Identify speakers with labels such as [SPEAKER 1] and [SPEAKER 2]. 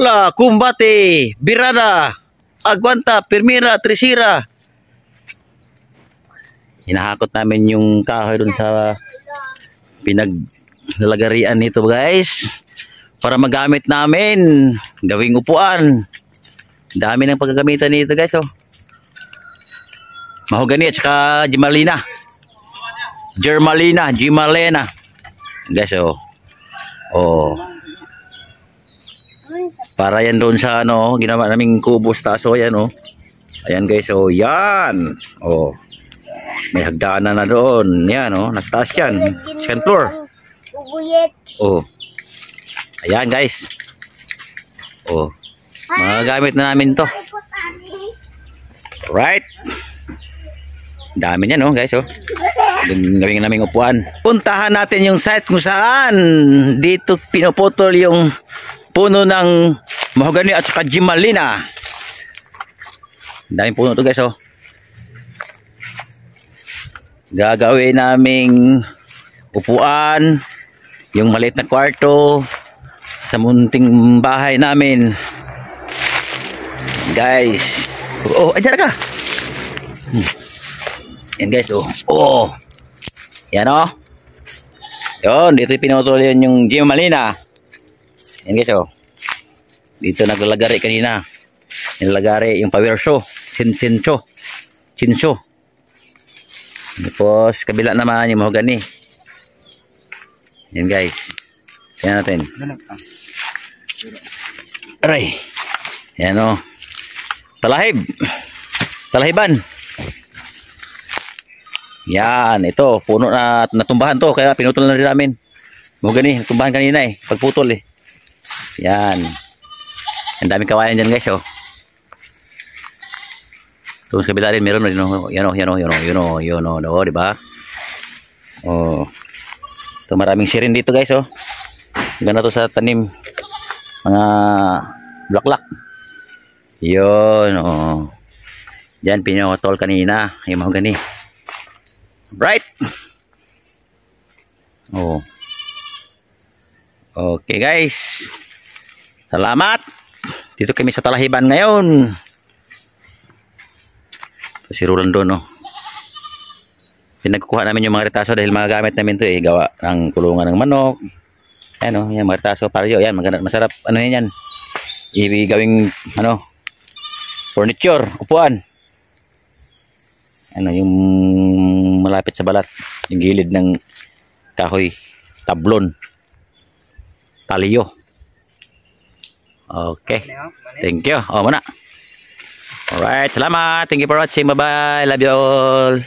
[SPEAKER 1] Bola, Kumbate, Birada, Aguanta, Pirmira, Trisira. Hinahakot namin yung kahoy dun sa pinaglalagarian nito guys. Para magamit namin. Gawing upuan. Dami ng paggagamitan nito guys. Oh. Mahogani at saka Gimalina. Gimalena. Guys oh. Oh. Para yan doon sa ano, ginawa naming kubos taso yan oh. Ayan guys oh, yan. Oh. May hagdanan na doon. Yan oh, nasa taas yan. Second floor. Oh. Ayan guys. Oh. Magagamit na namin to. Right. Dami niyan oh guys oh. Gawin naming upuan. Puntahan natin yung site kung saan dito pinuputol yung puno ng mahogani at saka Gimalina. Daming puno to guys oh. Gagawin naming upuan, yung maliit na kwarto sa munting bahay namin. Guys. Oh, andyan ka. Yan guys oh. Oh. Yan oh. Yun, dito pinutol yun yung Gimalina. Yan guys oh. Dito naglalagari kanina. Nilalagari yung power show. Chincho. Tapos kabila naman yung mahogani. Yan guys. Yan natin. Aray. Yan oh. Talahiban. Yan, ito puno na natumbahan to kaya pinutol na rin namin. Mahogani, natumbahan kanina eh, pagputol eh. Yan. Ang daming kawayan dyan guys oh. Ito sa kabila rin meron rin oh. Yan oh, di ba? Oh. Ito maraming sirin dito guys oh. Ganda to sa tanim mga bulaklak. Yun oh. Diyan pinutol kanina yung mahogani. Right. Oh. Okay guys. Salamat. Dito kami sa Talahiban ngayon. Si Roland doon oh. Pinagkukuha namin yung mga retaso dahil mga gamit namin to eh. Gawa ng kulungan ng manok. Ayan oh, yung mga retaso palyo. Yan, masarap. Ano yan? Gawing ano? Furniture, upuan. Ano yung malapit sa balat, yung gilid ng kahoy, tablon, taliyo. Okay, thank you. Oh, muna. Alright, salamat. Thank you for watching. Bye bye. Love you all.